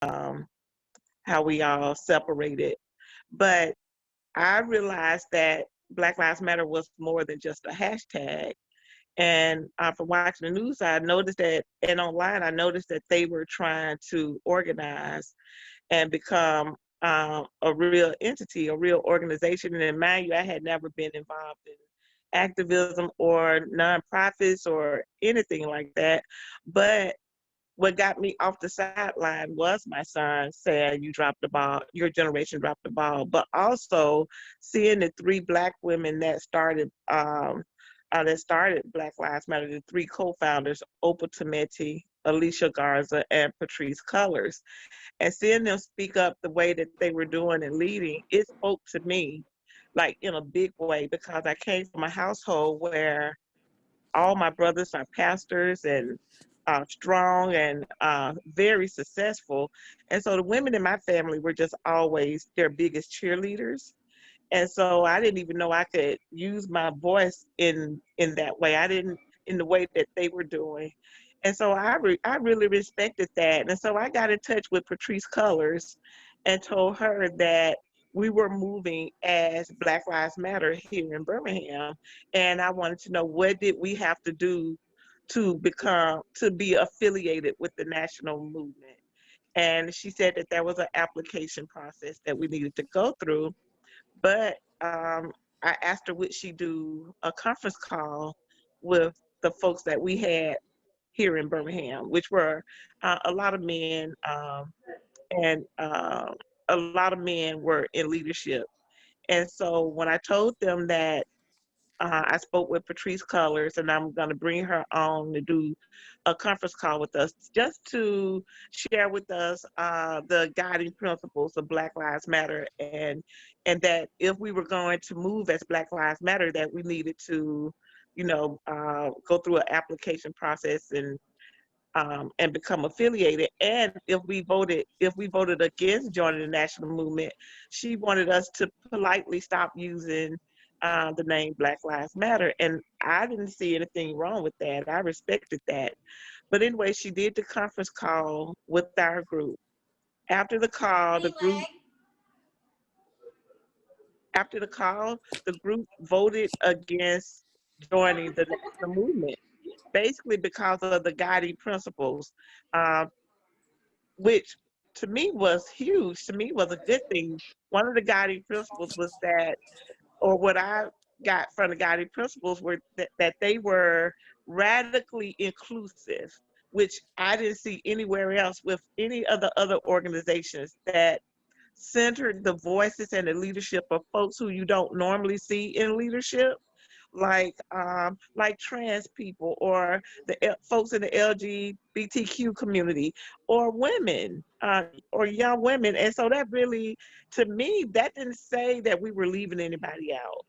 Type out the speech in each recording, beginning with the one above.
um, how we all separated. But I realized that Black Lives Matter was more than just a hashtag. And from watching the news, I noticed that, and online, I noticed that they were trying to organize and become a real entity, a real organization. And mind you, I had never been involved in activism or nonprofits or anything like that. But what got me off the sideline was my son saying, "You dropped the ball, your generation dropped the ball." But also seeing the three Black women that started Black Lives Matter, the three co-founders, Opa Tometi, Alicia Garza, and Patrice Cullors, and seeing them speak up the way that they were doing and leading, it spoke to me like in a big way, because I came from a household where all my brothers are pastors and strong and very successful. And so the women in my family were just always their biggest cheerleaders. And so I didn't even know I could use my voice in that way. I didn't, in the way that they were doing. And so I really respected that. And so I got in touch with Patrice Cullors and told her that we were moving as Black Lives Matter here in Birmingham. And I wanted to know, what did we have to do to be affiliated with the national movement. And she said that there was an application process that we needed to go through. But I asked her, would she do a conference call with the folks that we had here in Birmingham, which were a lot of men, and a lot of men were in leadership. And so when I told them that I spoke with Patrice Cullors, and I'm going to bring her on to do a conference call with us, just to share with us the guiding principles of Black Lives Matter, and that if we were going to move as Black Lives Matter, that we needed to, go through an application process and become affiliated. And if we voted against joining the national movement, she wanted us to politely stop using the name Black Lives Matter. And I didn't see anything wrong with that. I respected that. But anyway, she did the conference call with our group. After the call, the group voted against joining the national movement, basically because of the guiding principles, uh, which to me was huge. To me was a good thing. One of the guiding principles was that, or what I got from the guiding principles were that they were radically inclusive, which I didn't see anywhere else with any of the other organizations, that centered the voices and the leadership of folks who you don't normally see in leadership, like trans people, or folks in the LGBTQ community, or women, or young women. And so that really, to me, that didn't say that we were leaving anybody out.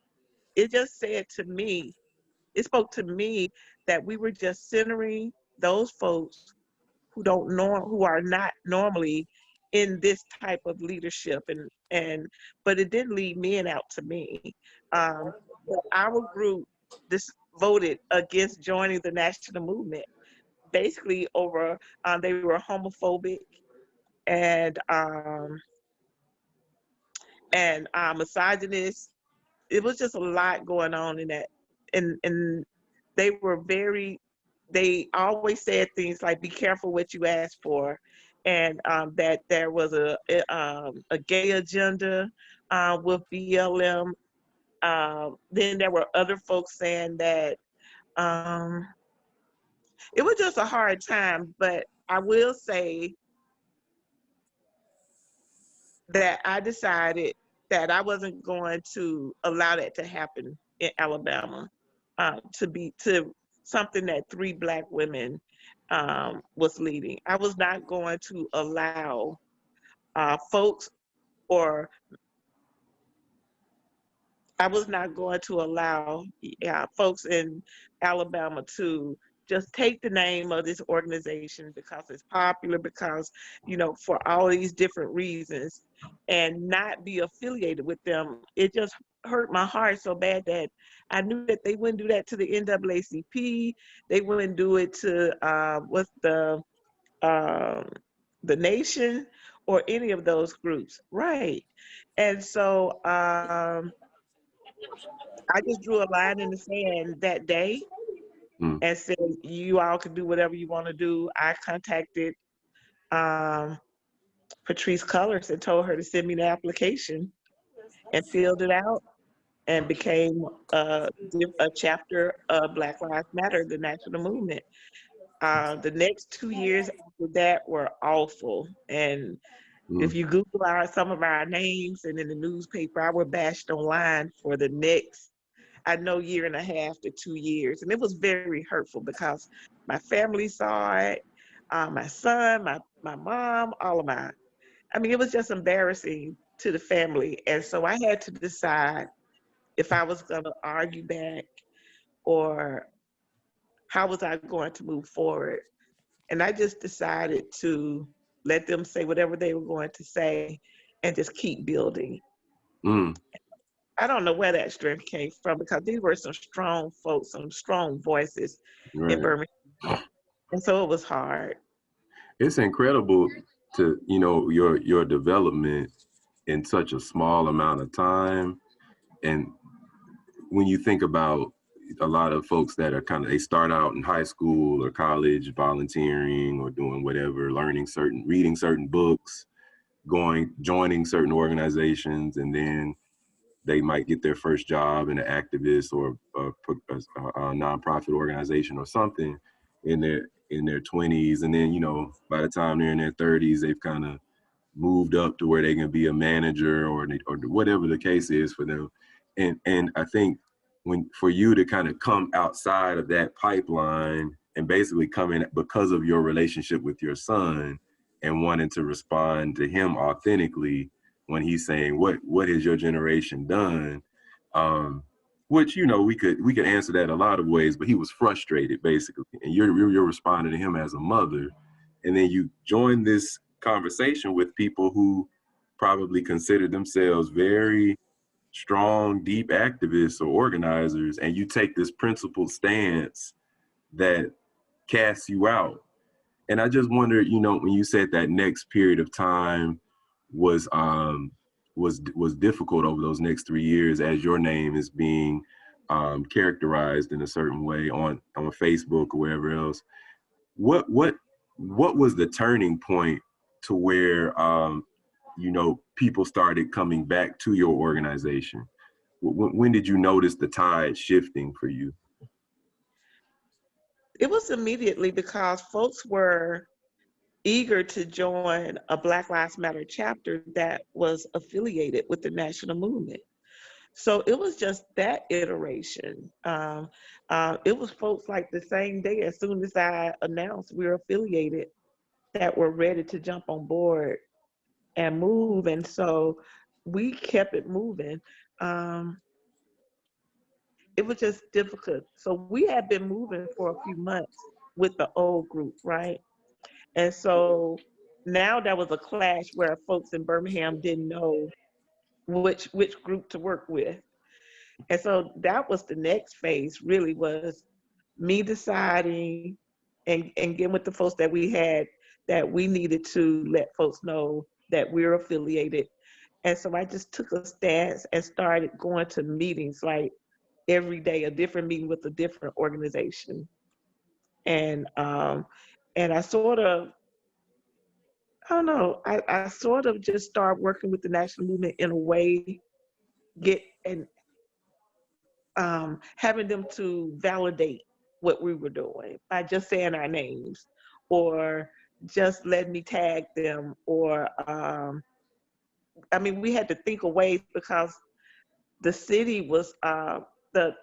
It just said to me, it spoke to me that we were just centering those folks who are not normally in this type of leadership, and but it didn't leave men out to me. um, but our group this voted against joining the national movement, basically over they were homophobic and misogynist. It was just a lot going on in that, and they were very, they always said things like, be careful what you ask for, and that there was a gay agenda with BLM. Then there were other folks saying that um, it was just a hard time. But I will say that I decided that I wasn't going to allow that to happen in Alabama, to something that three Black women was leading. I was not going to allow folks, or I was not going to allow folks in Alabama to just take the name of this organization because it's popular, because, for all these different reasons, and not be affiliated with them. It just hurt my heart so bad that I knew that they wouldn't do that to the NAACP. They wouldn't do it to um, the nation. or any of those groups. Right. And so I just drew a line in the sand that day Mm, and said, you all can do whatever you want to do. I contacted um, Patrice Cullors and told her to send me the application and filled it out and became a chapter of Black Lives Matter, the national movement. The next 2 years after that were awful. And if mm, you Google some of our names and in the newspaper, I were bashed online for the next, I know, year and a half to 2 years. And it was very hurtful because my family saw it, my son, my mom, all of my, I mean, it was just embarrassing to the family. And so I had to decide if I was going to argue back or how was I going to move forward. And I just decided to let them say whatever they were going to say and just keep building. mm. I don't know where that strength came from because these were some strong folks, some strong voices in Right. Birmingham. And so it was hard. It's incredible to, your development in such a small amount of time. And when you think about a lot of folks that are they start out in high school or college volunteering or doing whatever, reading certain books, joining certain organizations, and then they might get their first job in an activist or a nonprofit organization or something in their 20s, and then by the time they're in their 30s, they've kind of moved up to where they can be a manager or whatever the case is for them. And I think for you to kind of come outside of that pipeline and basically come in because of your relationship with your son and wanting to respond to him authentically when he's saying what has your generation done, which we could answer that a lot of ways, but he was frustrated basically, and you're responding to him as a mother, and then you join this conversation with people who probably consider themselves very strong, deep activists or organizers, and you take this principled stance that casts you out. And I just wonder, when you said that next period of time was was difficult over those next 3 years, as your name is being characterized in a certain way on Facebook or wherever else. What was the turning point to where people started coming back to your organization? When did you notice the tide shifting for you? It was immediately because folks were eager to join a Black Lives Matter chapter that was affiliated with the national movement. So it was just that iteration. It was folks like the same day, as soon as I announced we were affiliated, that were ready to jump on board and move. And so we kept it moving. Um, it was just difficult. So we had been moving for a few months with the old group, right? And so now there was a clash where folks in Birmingham didn't know which group to work with. And so that was the next phase, really, was me deciding and getting with the folks that we had, that we needed to let folks know that we're affiliated. And so I just took a stance and started going to meetings like every day, a different meeting with a different organization. And I sort of, I don't know, I sort of just started working with the national movement in a way, get and having them to validate what we were doing by just saying our names or just letting me tag them or I mean, we had to think of ways because the city was the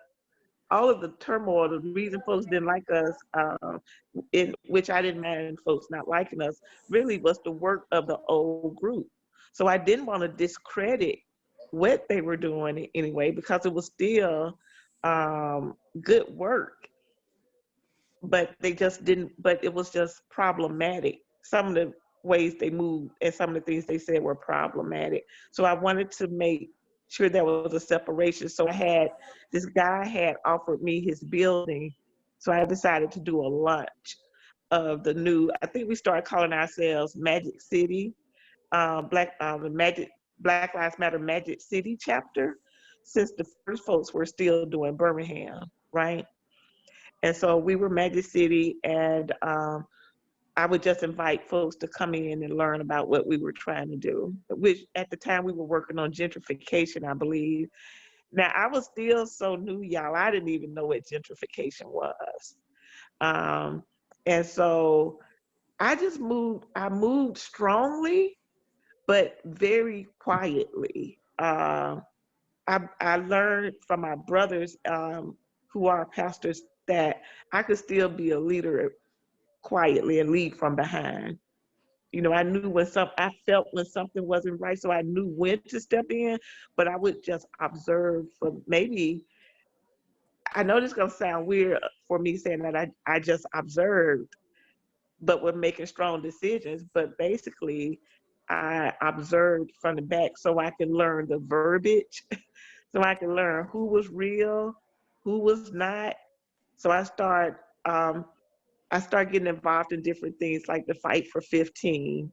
all of the turmoil, the reason folks didn't like us, in which I didn't mind folks not liking us, really was the work of the old group. So I didn't want to discredit what they were doing anyway, because it was still good work, but they just didn't, but it was just problematic. Some of the ways they moved and some of the things they said were problematic. So I wanted to make sure there was a separation. So this guy had offered me his building. So I decided to do a lunch of the new, I think we started calling ourselves Magic City. the Black Lives Matter Magic City chapter, since the first folks were still doing Birmingham, right? And so we were Magic City, and I would just invite folks to come in and learn about what we were trying to do, which at the time we were working on gentrification, I believe. Now, I was still so new, y'all, I didn't even know what gentrification was. Um, and so I moved strongly, but very quietly. I learned from my brothers who are pastors that I could still be a leader quietly and lead from behind. You know, I knew I felt when something wasn't right, so I knew when to step in, but I would just observe for maybe, I know this is gonna sound weird for me saying that I just observed, but we're making strong decisions. But basically, I observed from the back so I can learn the verbiage, so I can learn who was real, who was not. So um, I start getting involved in different things like the Fight for 15.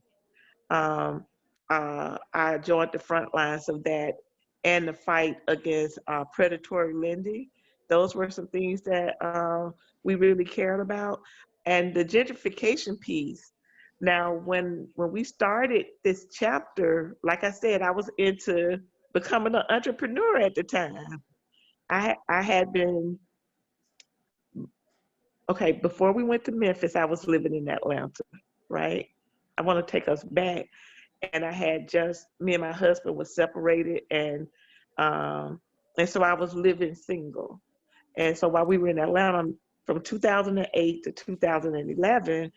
Um, I joined the front lines of that and the fight against predatory lending. Those were some things that we really cared about. And the gentrification piece. Now, when we started this chapter, like I said, I was into becoming an entrepreneur at the time. I had been, okay, before we went to Memphis, I was living in Atlanta, right? I want to take us back. And I had just, me and my husband was separated, um, and so I was living single. And so while we were in Atlanta from 2008 to 2011,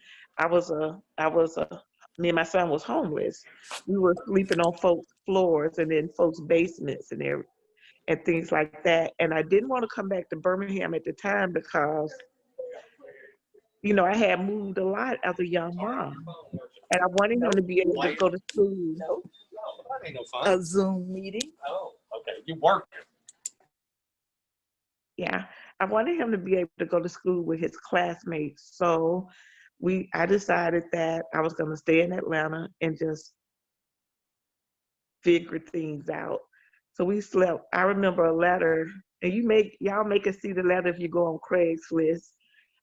me and my son was homeless. We were sleeping on folks' floors and in folks' basements and things like that. And I didn't want to come back to Birmingham at the time because, you know, I had moved a lot as a young mom. And I wanted him to be able to go to school. A Zoom meeting. Oh, okay. You work. Yeah, I wanted him to be able to go to school with his classmates. So I decided that I was going to stay in Atlanta and just figure things out. So we slept. I remember a letter, and y'all make us see the letter if you go on Craigslist.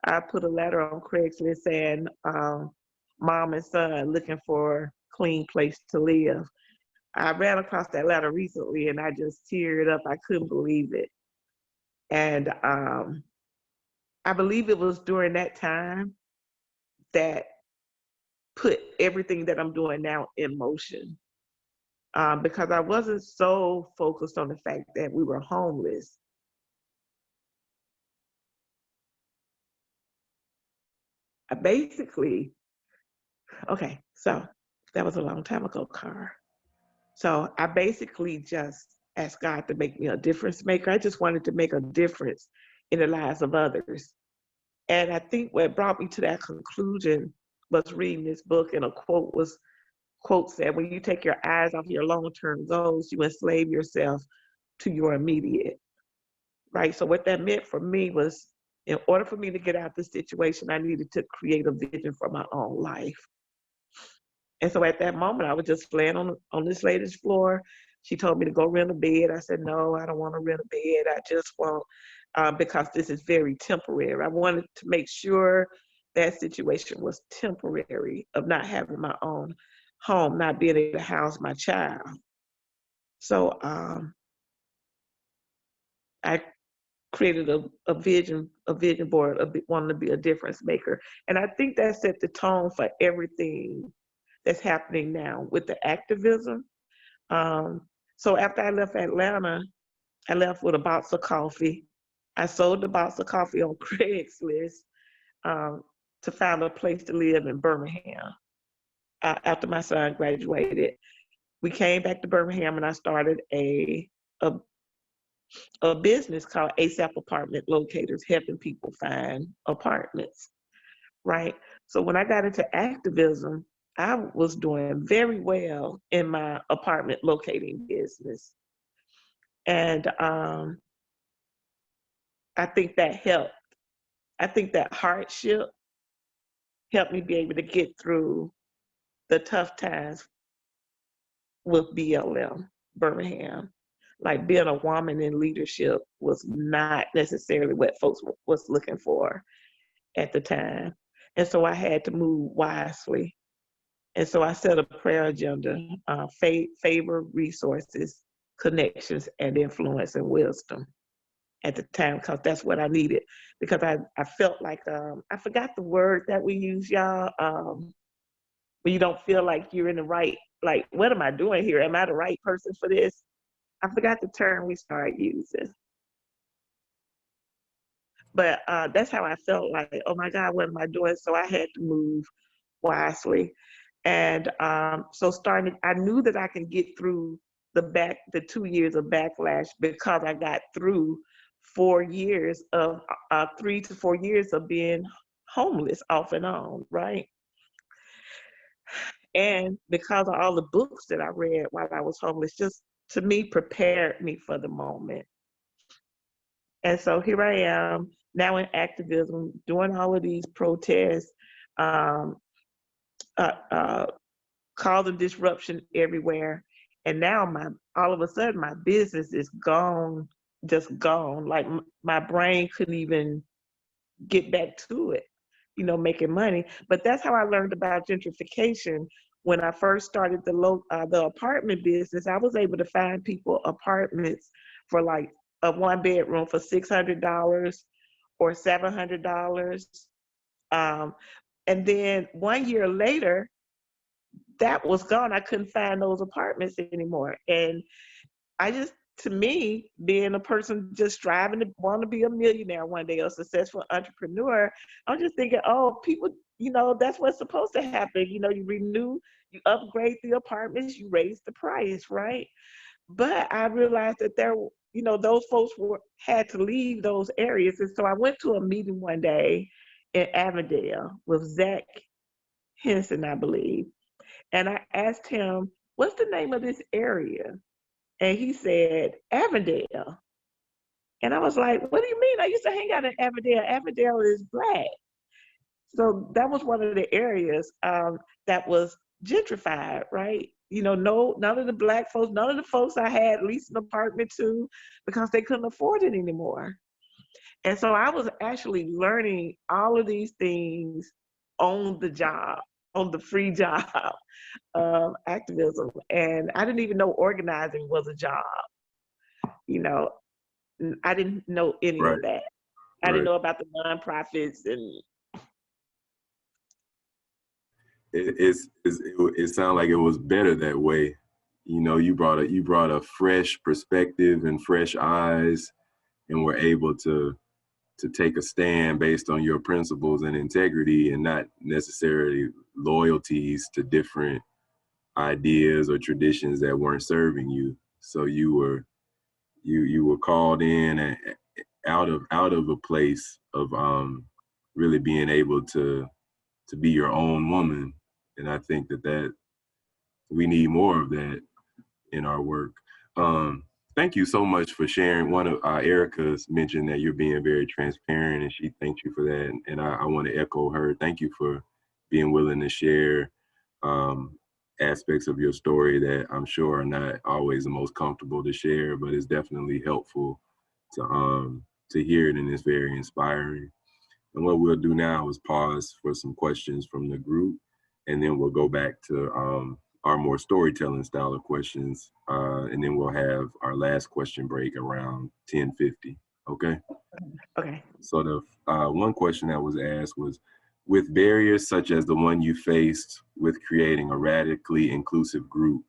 I put a letter on Craigslist saying, "Mom and son looking for a clean place to live." I ran across that letter recently, and I just teared up. I couldn't believe it. And I believe it was during that time that put everything that I'm doing now in motion. Because I wasn't so focused on the fact that we were homeless. I basically, okay, so that was a long time ago, Cara. So I basically just asked God to make me a difference maker. I just wanted to make a difference in the lives of others. And I think what brought me to that conclusion was reading this book, and a quote said, when you take your eyes off your long-term goals, you enslave yourself to your immediate, right? So what that meant for me was, in order for me to get out of this situation, I needed to create a vision for my own life. And so at that moment, I was just laying on this lady's floor. She told me to go rent a bed. I said, no, I don't want to rent a bed. I just want, because this is very temporary. I wanted to make sure that situation was temporary, of not having my own home, not being able to house my child. So I created a vision board, wanting to be a difference maker. And I think that set the tone for everything that's happening now with the activism. So after I left Atlanta, I left with a box of coffee. I sold the box of coffee on Craigslist um, to find a place to live in Birmingham. After my son graduated, we came back to Birmingham, and I started a, a business called ASAP Apartment Locators, helping people find apartments, right? So when I got into activism, I was doing very well in my apartment locating business. And I think that helped. I think that hardship helped me be able to get through the tough times with BLM, Birmingham. Like being a woman in leadership was not necessarily what folks was looking for at the time. And so I had to move wisely. And so I set a prayer agenda, favor, resources, connections, and influence and wisdom at the time, because that's what I needed. Because I felt like, I forgot the word that we use, y'all, when you don't feel like you're in the right, like, what am I doing here? Am I the right person for this? I forgot the term we started using. But that's how I felt like, oh my God, what am I doing? So I had to move wisely. And so I knew that I can get through the 2 years of backlash because I got through 4 years of 3 to 4 years of being homeless off and on, right? And because of all the books that I read while I was homeless, just to me prepared me for the moment. And so here I am now in activism, doing all of these protests, um, uh, causing disruption everywhere. And now all of a sudden my business is gone, just gone. Like my brain couldn't even get back to it, making money. But that's how I learned about gentrification. When I first started the apartment business, I was able to find people apartments for like a 1-bedroom for $600 or $700. And then 1 year later, that was gone. I couldn't find those apartments anymore. And to me, being a person just striving to want to be a millionaire one day, a successful entrepreneur, I'm just thinking, oh, people, that's what's supposed to happen. You renew, you upgrade the apartments, you raise the price, right? But I realized that those folks had to leave those areas. And so I went to a meeting one day in Avondale with Zach Henson, I believe. And I asked him, what's the name of this area? And he said, Avondale. And I was like, what do you mean? I used to hang out in Avondale. Avondale is Black. So that was one of the areas that was gentrified, right? None of the Black folks, none of the folks I had leased an apartment to because they couldn't afford it anymore. And so I was actually learning all of these things on the job, on the free job of activism. And I didn't even know organizing was a job. I didn't know any of that. I didn't know about the nonprofits and it sounded like it was better that way. You brought a fresh perspective and fresh eyes, and were able to take a stand based on your principles and integrity, and not necessarily loyalties to different ideas or traditions that weren't serving you. So you were called in and out of a place of really being able to be your own woman. And I think that we need more of that in our work. Thank you so much for sharing. One of Erica's mentioned that you're being very transparent, and she thanked you for that. And I want to echo her. Thank you for being willing to share aspects of your story that I'm sure are not always the most comfortable to share, but it's definitely helpful to hear it, and it's very inspiring. And what we'll do now is pause for some questions from the group, and then we'll go back to our more storytelling style of questions, and then we'll have our last question break around 10:50. Okay? Okay. So the one question that was asked was, with barriers such as the one you faced with creating a radically inclusive group,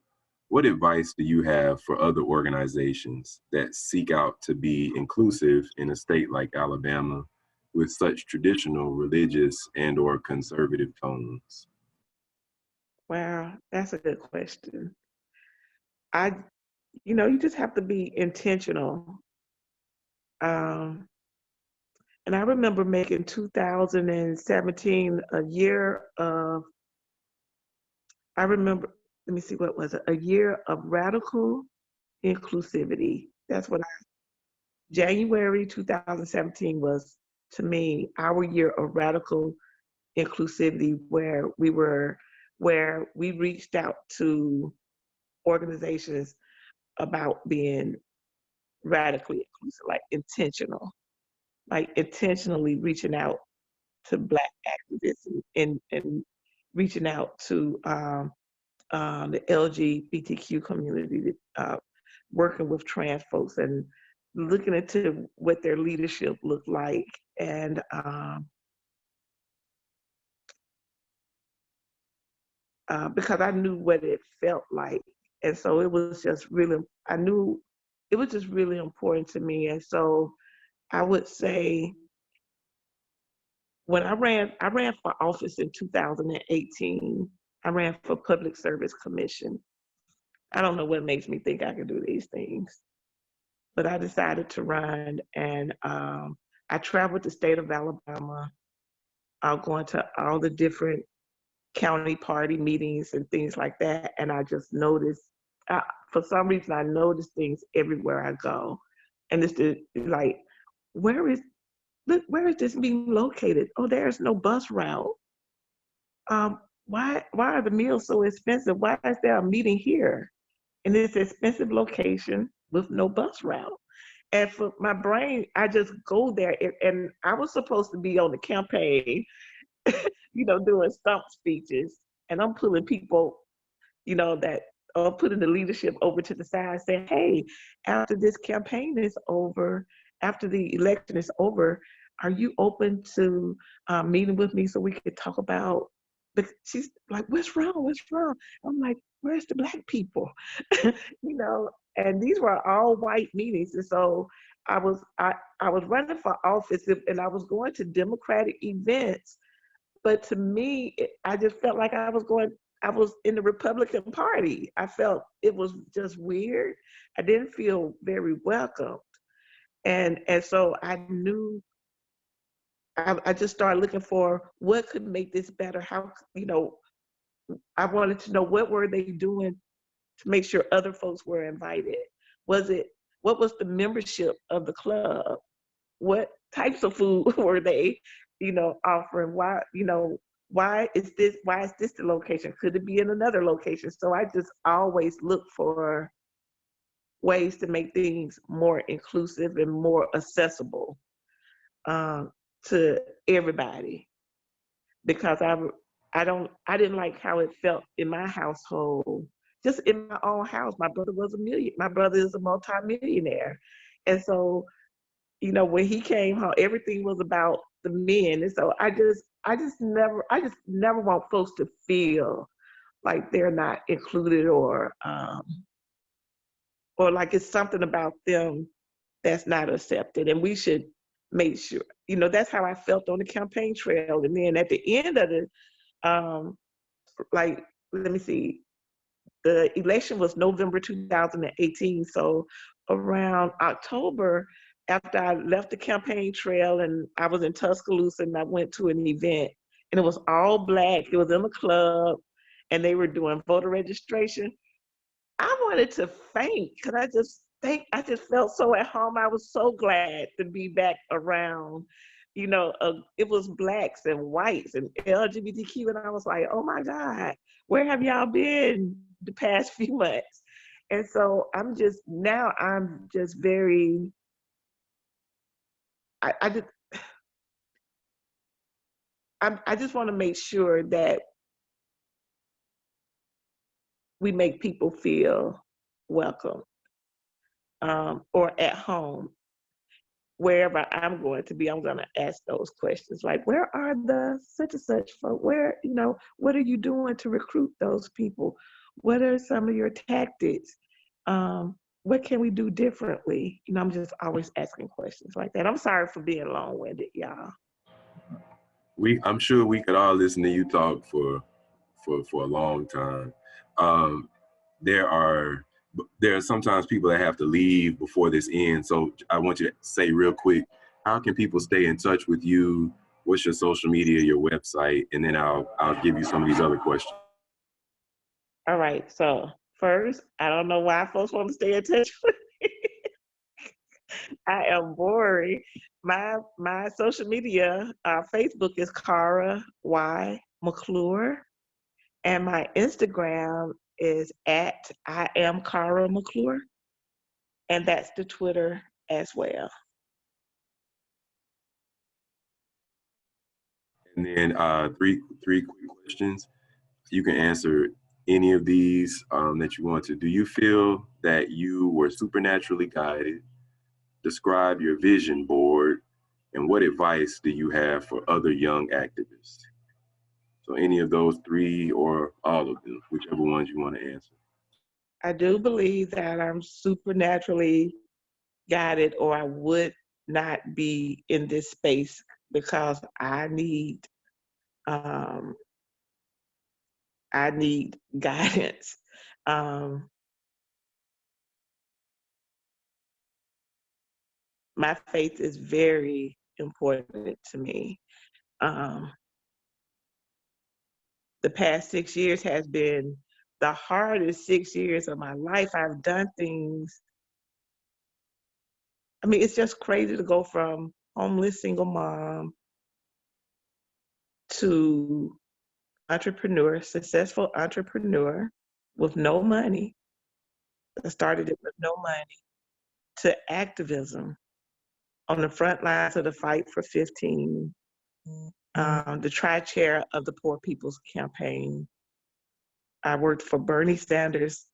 what advice do you have for other organizations that seek out to be inclusive in a state like Alabama with such traditional religious and/or conservative tones? Wow, that's a good question. You just have to be intentional. And I remember making 2017 a year of, let me see, what was it? A year of radical inclusivity. January 2017 was, to me, our year of radical inclusivity, where we reached out to organizations about being radically inclusive, like intentionally reaching out to Black activists and reaching out to the LGBTQ community, working with trans folks and looking into what their leadership looked like. And because I knew what it felt like. And so it was just really, I knew it was just really important to me. And so I would say when I ran for office in 2018. I ran for Public Service Commission. I don't know what makes me think I can do these things, but I decided to run, and I traveled the state of Alabama, going to all the different county party meetings and things like that. And I just noticed, for some reason, I noticed things everywhere I go. And it's like, where is this being located? Oh, there's no bus route. Why are the meals so expensive? Why is there a meeting here in this expensive location with no bus route? And for my brain, I just go there. And I was supposed to be on the campaign, doing stump speeches. And I'm pulling people, that are putting the leadership over to the side, saying, hey, after this campaign is over, after the election is over, are you open to meeting with me so we could talk about, but she's like, what's wrong? What's wrong? I'm like, where's the Black people? And these were all white meetings. And so I was running for office, and I was going to Democratic events. But to me, I just felt like I was in the Republican Party. I felt it was just weird. I didn't feel very welcomed. And so I knew, I just started looking for what could make this better. How, I wanted to know what were they doing to make sure other folks were invited. What was the membership of the club? What types of food were they, offering? Why is this the location? Could it be in another location? So I just always look for ways to make things more inclusive and more accessible to everybody, because I didn't like how it felt in my household. Just in my own house, my brother is a multimillionaire, and so when he came home, everything was about the men. And so I just never want folks to feel like they're not included, or like it's something about them that's not accepted. And we should make sure, that's how I felt on the campaign trail. And then at the end of it, let me see, the election was November 2018. So around October, after I left the campaign trail and I was in Tuscaloosa, and I went to an event, and it was all Black. It was in a club, and they were doing voter registration. I wanted to faint because I just felt so at home. I was so glad to be back around, it was Blacks and whites and LGBTQ. And I was like, oh my God, where have y'all been the past few months? And so I'm just very, I just want to make sure that we make people feel welcome, or at home. Wherever I'm going to be, I'm going to ask those questions, like, where are the such and such folk? Where, what are you doing to recruit those people? What are some of your tactics? What can we do differently? I'm just always asking questions like that. I'm sorry for being long-winded, y'all. I'm sure we could all listen to you talk for a long time. There are sometimes people that have to leave before this ends. So I want you to say real quick, how can people stay in touch with you? What's your social media, your website? And then I'll give you some of these other questions. All right. So first, I don't know why folks want to stay in touch with me. I am boring. My social media, Facebook is Cara Y McClure, and my Instagram is at I am Cara McClure, and that's the Twitter as well. And then three quick questions. You can answer any of these that you want to. Do you feel that you were supernaturally guided? Describe your vision board, and what advice do you have for other young activists? So any of those three or all of them, whichever ones you want to answer. I do believe that I'm supernaturally guided, or I would not be in this space because um, I need guidance. Um, my faith is very important to me. Um, the past 6 years has been the hardest 6 years of my life. I've done things. I mean, it's just crazy to go from homeless single mom to entrepreneur, successful entrepreneur with no money. I started it with no money, to activism on the front lines of the fight for 15, the tri-chair of the Poor People's Campaign. I worked for Bernie Sanders.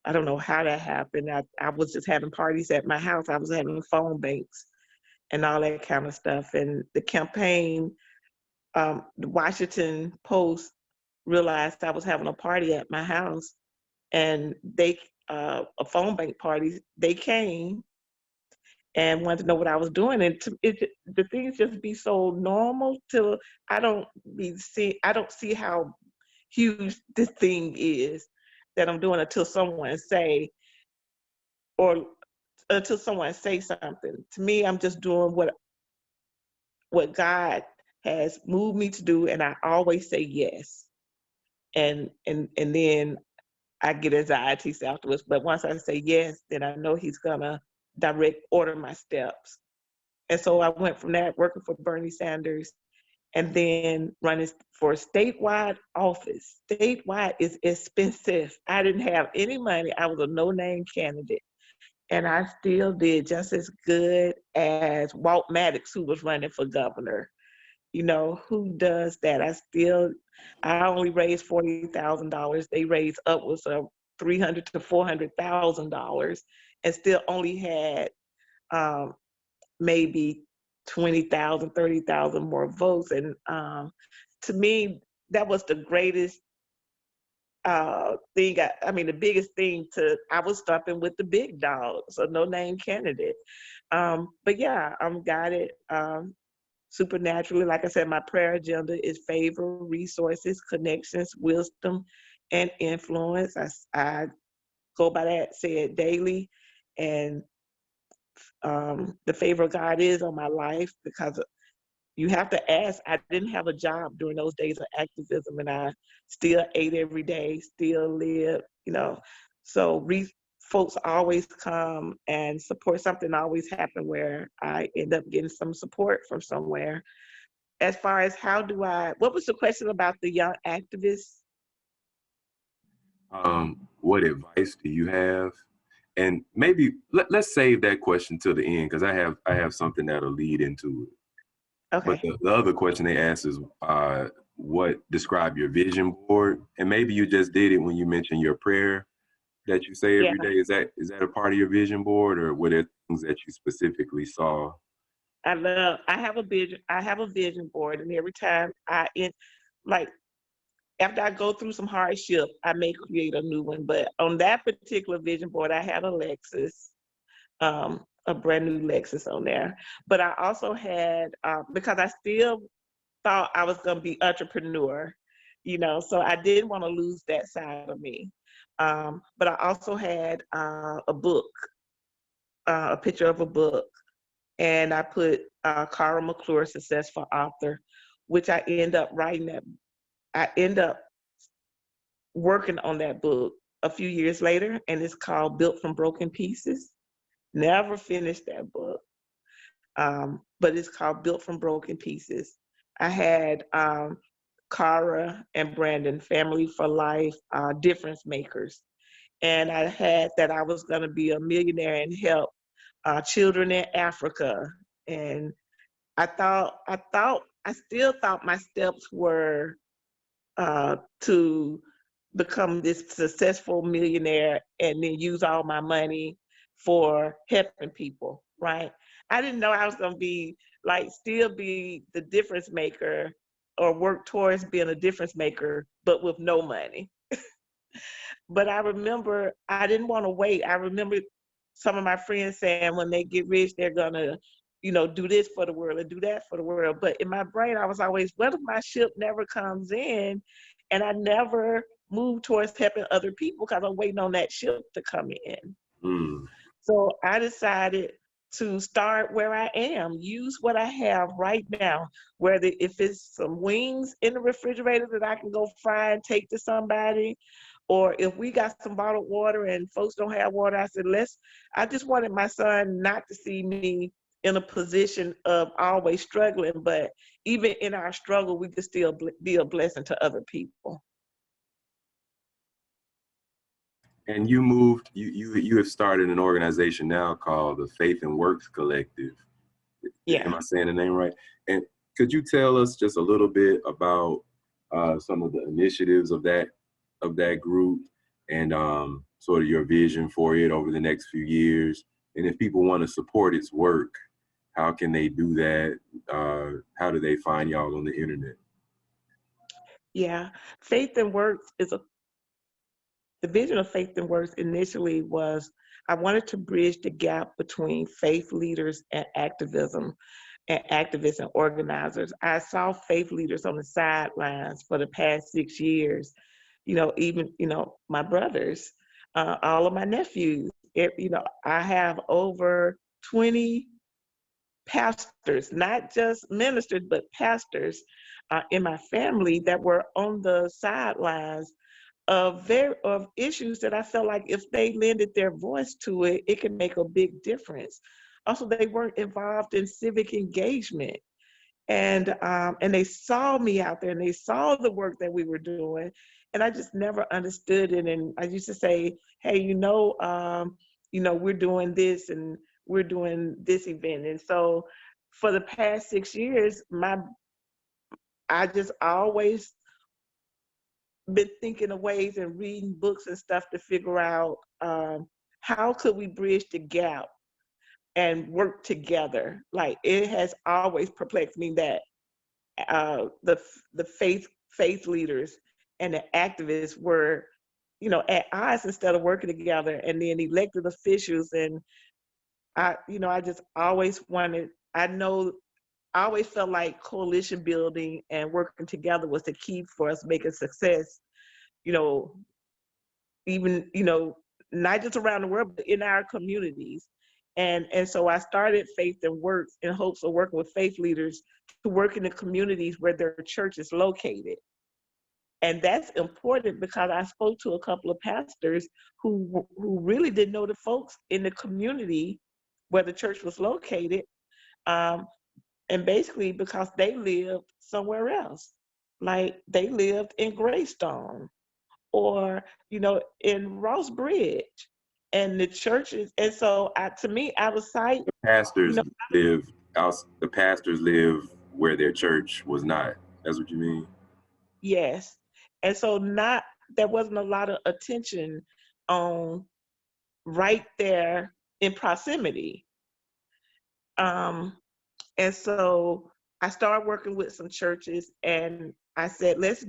I don't know how that happened. I was just having parties at my house. I was having phone banks and all that kind of stuff. And the campaign, the Washington Post realized I was having a party at my house, and they, a phone bank party, they came and wanted to know what I was doing. And the things just be so normal till I don't see how huge this thing is that I'm doing until someone say, or until someone say something. To me, I'm just doing what God has moved me to do, and I always say yes. And then I get anxieties afterwards. But once I say yes, then I know He's gonna order my steps. And so I went from that, working for Bernie Sanders, and then running for statewide office. Statewide is expensive. I didn't have any money. I was a no-name candidate. And I still did just as good as Walt Maddox, who was running for governor. You know, who does that? I only raised $40,000. They raised upwards of $300,000 to $400,000, and still only had um, maybe 20,000, 30,000 more votes. And to me, that was the greatest thing. I mean, the biggest thing I was stopping with the big dogs, a no-name candidate. But yeah, I'm guided supernaturally. Like I said, my prayer agenda is favor, resources, connections, wisdom, and influence. I go by that, say it daily. And the favor of God is on my life, because you have to ask. I didn't have a job during those days of activism, and I still ate every day, still live, you know. So folks always come and support. Something always happen where I end up getting some support from somewhere. As far as what was the question about the young activists? What advice do you have? And maybe let's save that question till the end, because I have something that'll lead into it. Okay. But the other question they asked is, what describe your vision board? And maybe you just did it when you mentioned your prayer that you say every day. Is that a part of your vision board, or were there things that you specifically saw? I have a vision board, and every time like after I go through some hardship, I may create a new one. But on that particular vision board, I had a Lexus, a brand new Lexus on there. But I also had, because I still thought I was going to be entrepreneur, you know, so I didn't want to lose that side of me. But I also had a book, a picture of a book, and I put Cara McClure, successful author, which I end up working on that book a few years later, and it's called Built from Broken Pieces. Never finished that book, but it's called Built from Broken Pieces. I had Cara and Brandon, Family for Life, Difference Makers. And I had that I was going to be a millionaire and help children in Africa. And I still thought my steps were to become this successful millionaire and then use all my money for helping people, right? I didn't know I was going to be like still be the difference maker or work towards being a difference maker, but with no money. But I remember I didn't want to wait. I remember some of my friends saying when they get rich, they're gonna, do this for the world and do that for the world. But in my brain, I was always, what if my ship never comes in? And I never moved towards helping other people because I'm waiting on that ship to come in. Mm. So I decided to start where I am, use what I have right now, whether if it's some wings in the refrigerator that I can go fry and take to somebody, or if we got some bottled water and folks don't have water, I said, I just wanted my son not to see me in a position of always struggling, but even in our struggle, we could still be a blessing to other people. And you have started an organization now called the Faith and Works Collective. Yeah. Am I saying the name right? And could you tell us just a little bit about some of the initiatives of that group and sort of your vision for it over the next few years? And if people want to support its work, how can they do that? How do they find y'all on the internet? Yeah. Faith and Works the vision of Faith and Works initially was I wanted to bridge the gap between faith leaders and activism and activists and organizers. I saw faith leaders on the sidelines for the past 6 years, even, my brothers, all of my nephews. I have over 20 pastors, not just ministers, but pastors in my family that were on the sidelines of issues that I felt like if they lended their voice to it, it can make a big difference. Also, they weren't involved in civic engagement, and they saw me out there and they saw the work that we were doing, and I just never understood it. And I used to say, hey, we're doing this and we're doing this event, and so for the past 6 years, I just always been thinking of ways and reading books and stuff to figure out how could we bridge the gap and work together. Like it has always perplexed me that the faith leaders and the activists were, at odds instead of working together, and then elected officials. And I just always wanted. I always felt like coalition building and working together was the key for us making success, you know, even, not just around the world, but in our communities. And so I started Faith and Works in hopes of working with faith leaders to work in the communities where their church is located. And that's important because I spoke to a couple of pastors who really didn't know the folks in the community where the church was located. And basically because they lived somewhere else. Like they lived in Greystone or, in Ross Bridge and the churches. And so to me, out of sight, Pastors the pastors live where their church was not. That's what you mean? yes. And so there wasn't a lot of attention on right there in proximity. And so I started working with some churches and I said, let's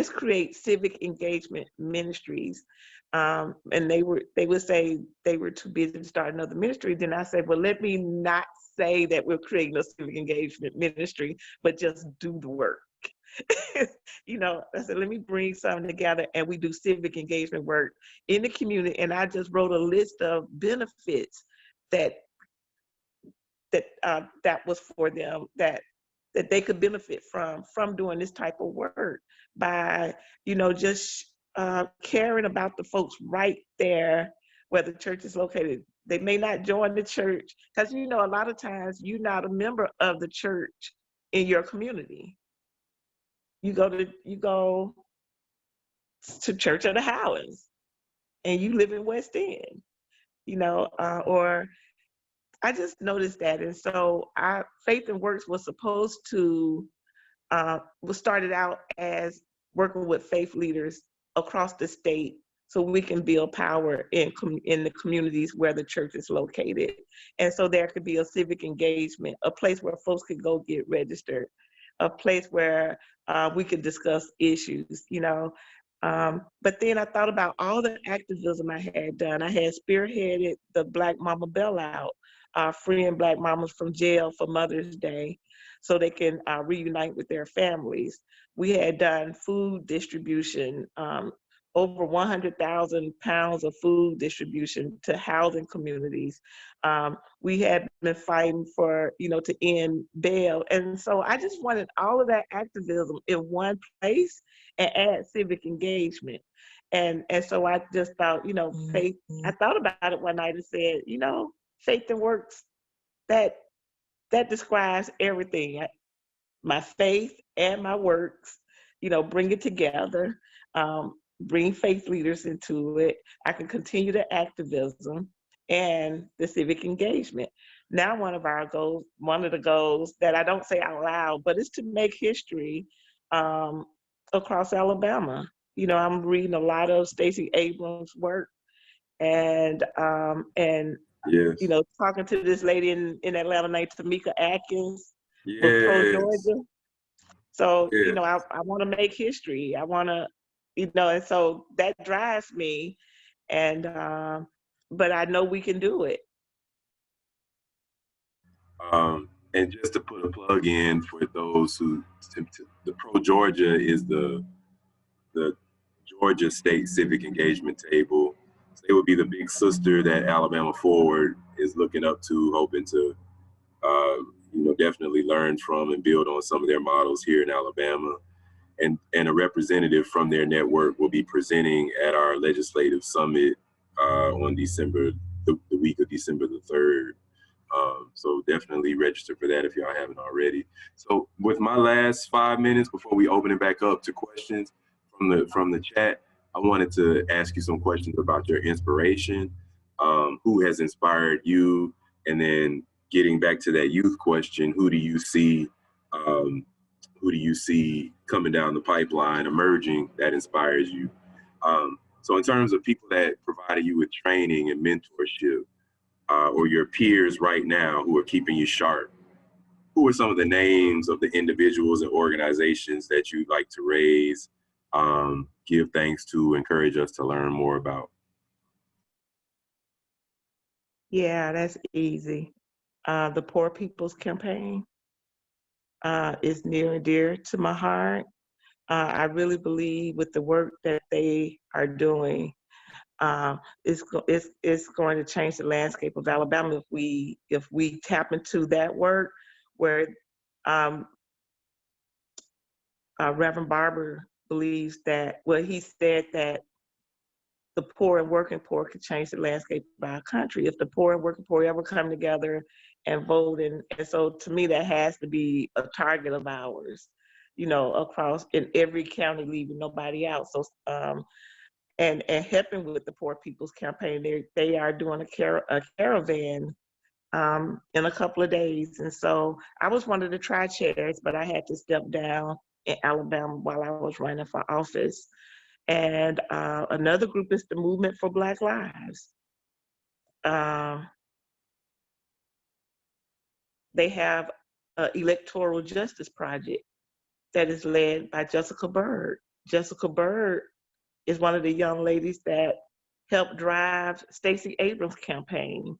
create civic engagement ministries. And they would say they were too busy to start another ministry. Then I said, well, let me not say that we're creating a civic engagement ministry, but just do the work. I said, let me bring something together and we do civic engagement work in the community. And I just wrote a list of benefits that that was for them that they could benefit from doing this type of work by just caring about the folks right there where the church is located. They may not join the church because a lot of times you're not a member of the church in your community. you go to Church of the Highlands and you live in West End, or I just noticed that. And so Faith and Works was supposed to, was started out as working with faith leaders across the state so we can build power in the communities where the church is located. And so there could be a civic engagement, a place where folks could go get registered, a place where we could discuss issues, but then I thought about all the activism I had done. I had spearheaded the Black Mama Bailout, freeing Black mamas from jail for Mother's Day so they can reunite with their families. We had done food distribution, over 100,000 pounds of food distribution to housing communities. We had been fighting for, to end bail. And so I just wanted all of that activism in one place and add civic engagement. And so I just thought, faith, I thought about it one night and said, Faith and Works, that describes everything. My faith and my works, bring it together, bring faith leaders into it. I can continue the activism and the civic engagement. Now, one of the goals that I don't say out loud, but it's to make history across Alabama. I'm reading a lot of Stacey Abrams' work, and Yes. talking to this lady in Atlanta named Tamika Atkins with Pro Yes. Georgia. So, Yeah. I want to make history. I want to, and so that drives me. And, but I know we can do it. And just to put a plug in for those who, the Pro Georgia is the Georgia State Civic Engagement Table. So they would be the big sister that Alabama Forward is looking up to, hoping to, definitely learn from and build on some of their models here in Alabama. And a representative from their network will be presenting at our legislative summit on the week of December the 3rd. So definitely register for that if y'all haven't already. So with my last 5 minutes before we open it back up to questions from the chat, I wanted to ask you some questions about your inspiration, who has inspired you, and then getting back to that youth question, who do you see coming down the pipeline, emerging, that inspires you? So in terms of people that provided you with training and mentorship, or your peers right now who are keeping you sharp, who are some of the names of the individuals and organizations that you'd like to raise, give thanks to, encourage us to learn more about? Yeah, that's easy. The Poor People's Campaign is near and dear to my heart. I really believe with the work that they are doing, it's going to change the landscape of Alabama if we tap into that work, where Reverend Barber believes that, well, he said that the poor and working poor could change the landscape of our country if the poor and working poor ever come together and vote. And so to me, that has to be a target of ours, across in every county, leaving nobody out. So and helping with the Poor People's Campaign, they are doing a caravan in a couple of days. And so I was one of the tri-chairs, but I had to step down in Alabama while I was running for office. And another group is the Movement for Black Lives. They have an electoral justice project that is led by Jessica Bird. Jessica Bird is one of the young ladies that helped drive Stacey Abrams' campaign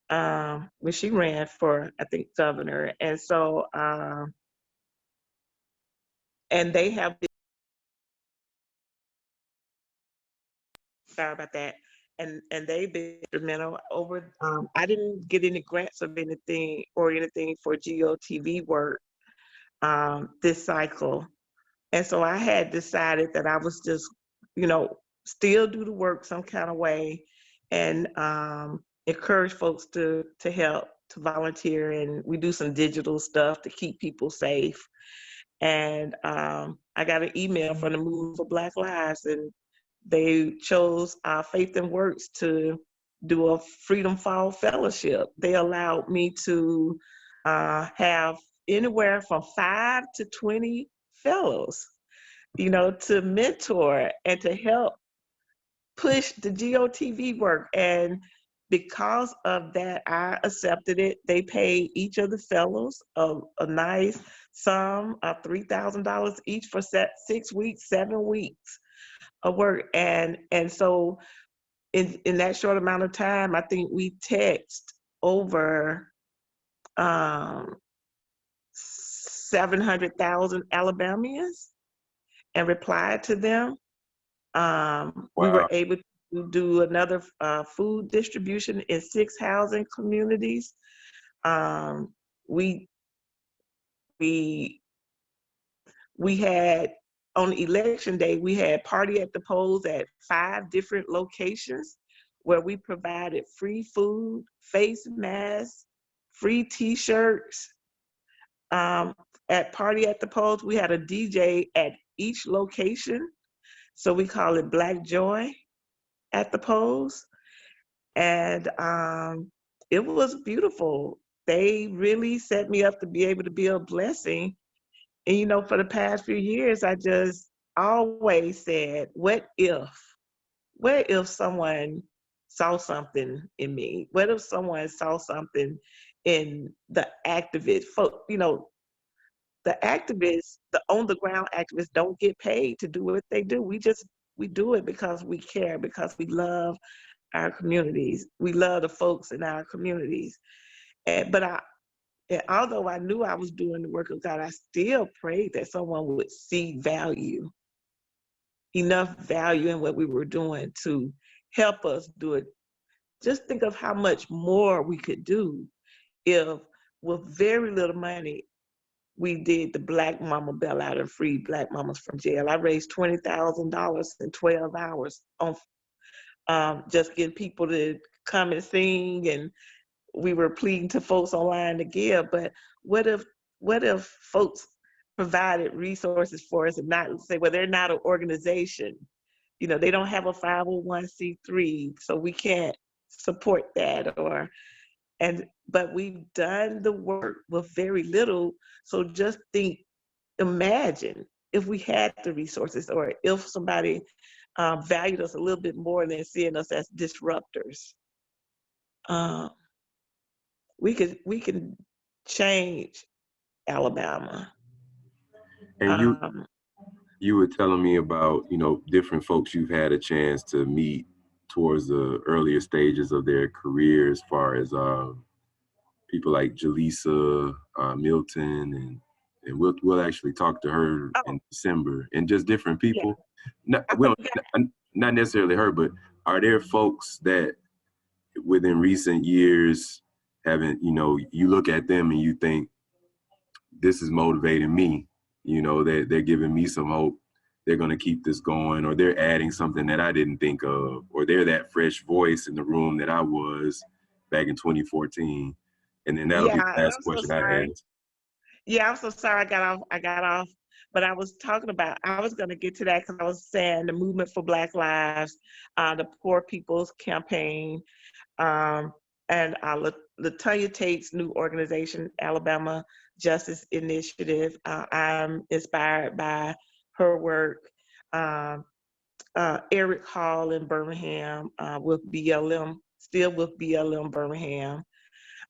when she ran for, I think, governor. And so, and they have, sorry about that, and they've been instrumental over, I didn't get any grants of anything or anything for GOTV work this cycle. And so I had decided that I was just, still do the work some kind of way, and encourage folks to help, to volunteer. And we do some digital stuff to keep people safe. And I got an email from the Movement for Black Lives, and they chose Faith and Works to do a Freedom Fall Fellowship. They allowed me to have anywhere from 5 to 20 fellows, to mentor and to help push the GOTV work. And because of that, I accepted it. They paid each of the fellows a nice sum of $3,000 each for 6 weeks, 7 weeks of work. And so in that short amount of time, I think we text over 700,000 Alabamians and replied to them. We were Wow. able to do another food distribution in 6 housing communities. We we we had on election day, we had party at the polls at 5 different locations where we provided free food, face masks, free T-shirts. At party at the polls, we had a DJ at each location, so we call it Black Joy at the polls. And it was beautiful. They really set me up to be able to be a blessing. And for the past few years, I just always said, what if someone saw something in me? What if someone saw something in the activist folk? The activists, the on the ground activists don't get paid to do what they do. We do it because we care, because we love our communities. We love the folks in our communities. And although I knew I was doing the work of God, I still prayed that someone would see enough value in what we were doing to help us do it. Just think of how much more we could do if, with very little money, we did the Black Mama bailout and freed Black mamas from jail. I raised $20,000 in 12 hours on just getting people to come and sing, and we were pleading to folks online to give. But what if folks provided resources for us and not say, well, they're not an organization, they don't have a 501c3, so we can't support that, but we've done the work with very little. So just imagine if we had the resources, or if somebody valued us a little bit more than seeing us as disruptors. We can change Alabama. And you were telling me about, different folks you've had a chance to meet towards the earlier stages of their career, as far as people like Jaleesa Milton, and we'll actually talk to her in December, and just different people. Yeah. Not necessarily her, but are there folks that within recent years haven't, you look at them and you think, this is motivating me, they're giving me some hope, they're going to keep this going, or they're adding something that I didn't think of, or they're that fresh voice in the room that I was back in 2014. And then that'll be the last question I ask. Yeah, I'm so sorry I got off. But I was going to get to that because I was saying the Movement for Black Lives, the Poor People's Campaign, and LaToya Tate's new organization, Alabama Justice Initiative. I'm inspired by her work. Eric Hall in Birmingham, with BLM, still with BLM Birmingham.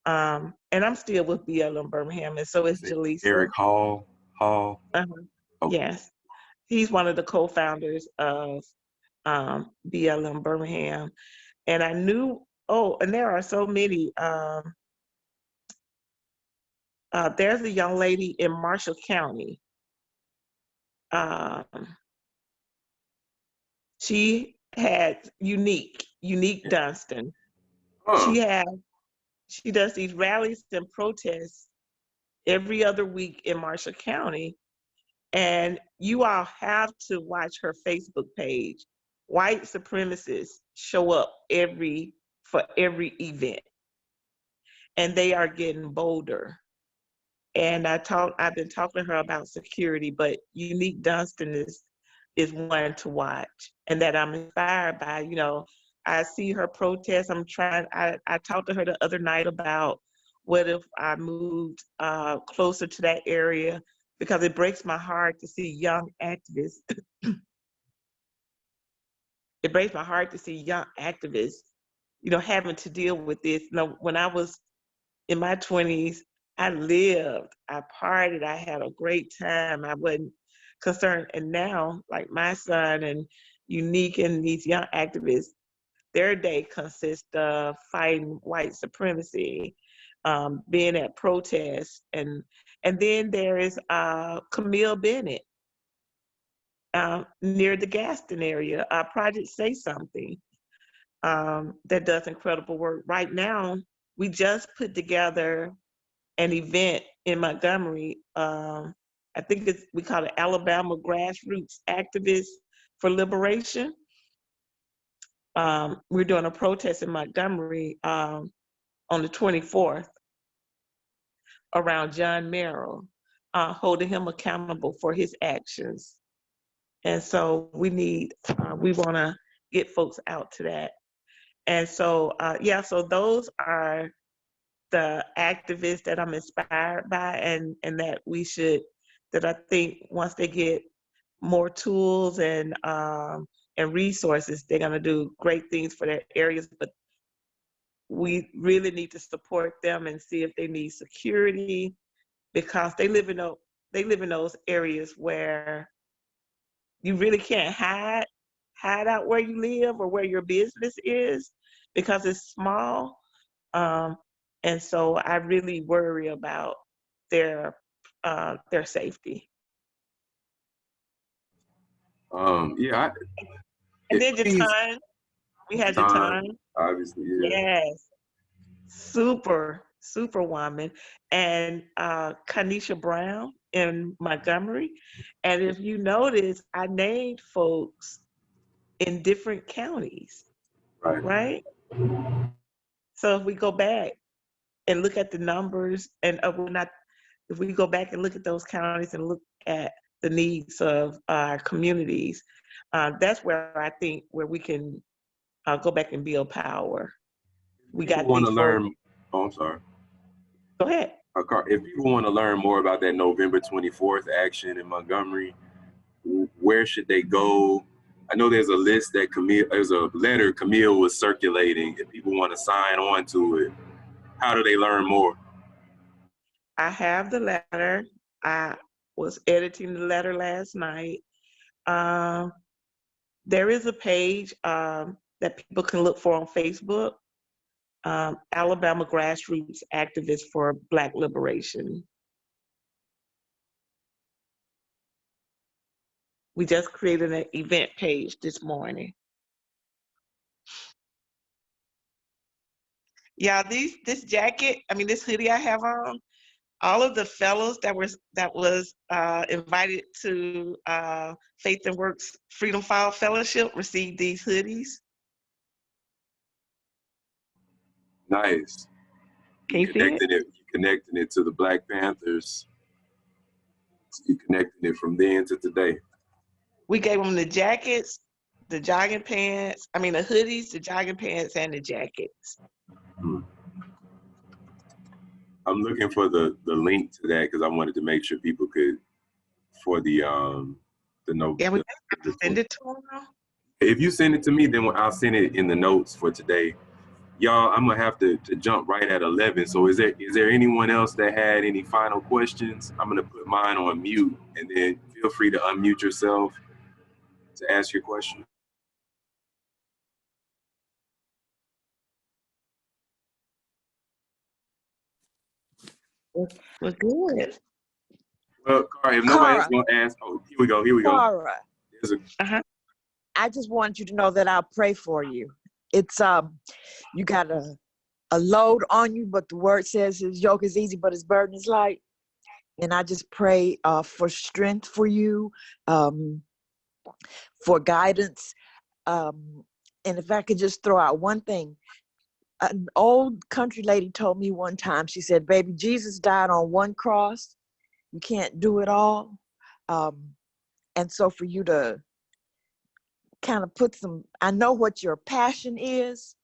And I'm still with BLM Birmingham, and so is Jaleesa. Eric Hall. Uh-huh. Oh. Yes, he's one of the co-founders of BLM Birmingham. And I knew, and there are so many. There's a young lady in Marshall County. She had Unique Dunston. She does these rallies and protests every other week in Marshall County. And you all have to watch her Facebook page. White supremacists show up for every event. And they are getting bolder And I've been talking to her about security, but Unique Dunston is one to watch, and that I'm inspired by. You know, I see her protest. I talked to her the other night about what if I moved closer to that area, because it breaks my heart to see young activists. It breaks my heart to see young activists, you know, having to deal with this. You know, when I was in my 20s, I lived, I partied, I had a great time. I wasn't concerned. And now, like my son and Unique and these young activists, their day consists of fighting white supremacy, being at protests, and then there is Camille Bennett near the Gaston area, Project Say Something, that does incredible work. Right now, we just put together an event in Montgomery. I think we call it Alabama Grassroots Activists for Liberation. We're doing a protest in Montgomery on the 24th around John Merrill, holding him accountable for his actions. And so we want to get folks out to that. And so, so those are the activists that I'm inspired by, and that I think once they get more tools and resources, they're gonna do great things for their areas. But we really need to support them and see if they need security, because they live in those areas where you really can't hide out where you live or where your business is, because it's small. And so I really worry about their safety. Yeah. And then Jatan, we had Jatan. Obviously, yeah. Yes, super woman, and Kanisha Brown in Montgomery. And if you notice, I named folks in different counties, right? So if we go back and look at the numbers, and if we go back and look at those counties and look at the needs of our communities, that's where I think where we can go back and build power. We got want to these learn. folks. Oh, I'm sorry. Go ahead. If people want to learn more about that November 24th action in Montgomery, where should they go? I know there's a list that there's a letter Camille was circulating. If people want to sign on to it, how do they learn more? I have the letter. I was editing the letter last night. There is a page that people can look for on Facebook, Alabama Grassroots Activists for Black Liberation. We just created an event page this morning. Yeah, this jacket, this hoodie I have on, all of the fellows that was invited to Faith and Works Freedom File Fellowship received these hoodies. Nice. Can you see it? You're connecting it to the Black Panthers. You're connecting it from then to today. We gave them the jackets, the jogging pants, the hoodies, the jogging pants, and the jackets. I'm looking for the link to that because I wanted to make sure people could, for the note. Yeah, we have to send it to them. If you send it to me, then I'll send it in the notes for today. Y'all, I'm gonna have to jump right at 11. So is there anyone else that had any final questions? I'm gonna put mine on mute, and then feel free to unmute yourself to ask your question. We're good. Well, Cara, if nobody's gonna ask, here we go. Cara, I just want you to know that I'll pray for you. It's you got a load on you, but the word says his yoke is easy, but his burden is light. And I just pray for strength for you, for guidance. And if I could just throw out one thing, An old country lady told me one time, she said, baby, Jesus died on one cross. You can't do it all. And so for you to kind of put some, I know what your passion is,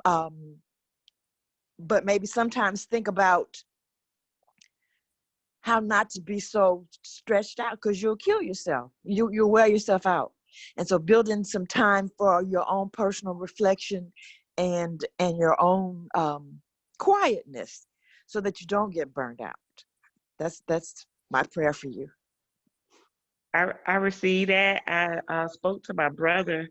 but maybe sometimes think about how not to be so stretched out, because you'll kill yourself. You'll wear yourself out. And so building some time for your own personal reflection and your own quietness so that you don't get burned out. That's my prayer for you. I received that. I spoke to my brother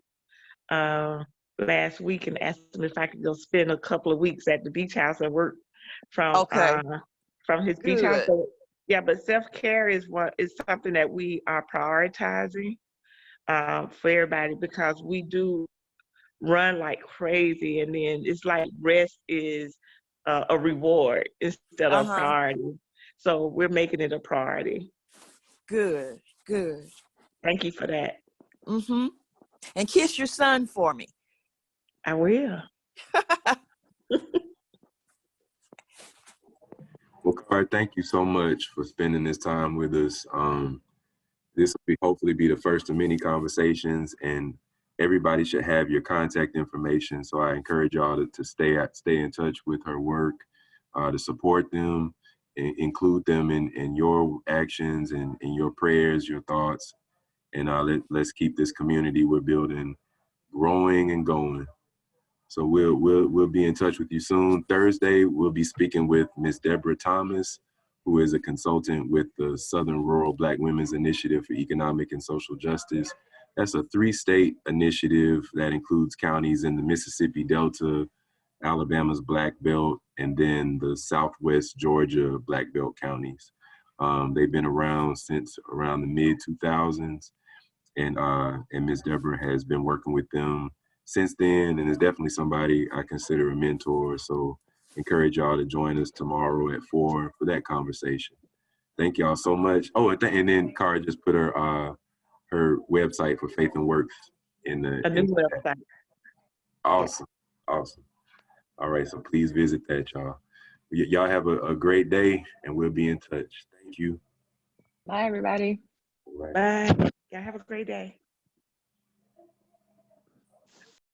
last week and asked him if I could go spend a couple of weeks at the beach house and work from his beach house. So, yeah, but self-care is something that we are prioritizing for everybody, because we do run like crazy, and then it's like rest is a reward instead of a priority. So we're making it a priority. Good. Thank you for that. Mm-hmm. And kiss your son for me. I will. Well, Cara, thank you so much for spending this time with us. This will hopefully be the first of many conversations, and everybody should have your contact information. So I encourage y'all to stay in touch with her work, to support them, include them in your actions and in your prayers, your thoughts, and let's keep this community we're building growing and going. So we'll be in touch with you soon. Thursday, we'll be speaking with Ms. Deborah Thomas, who is a consultant with the Southern Rural Black Women's Initiative for Economic and Social Justice. That's a 3-state initiative that includes counties in the Mississippi Delta, Alabama's Black Belt, and then the Southwest Georgia Black Belt counties. They've been around since around the mid-2000s, and Ms. Deborah has been working with them since then, and is definitely somebody I consider a mentor. So encourage y'all to join us tomorrow at 4 for that conversation. Thank y'all so much. Oh, and then Cara just put her website for Faith and Works in the new website. Awesome. All right, so please visit that, y'all. Y'all have a great day, and we'll be in touch. Thank you. Bye, everybody. All right. Bye. Y'all have a great day.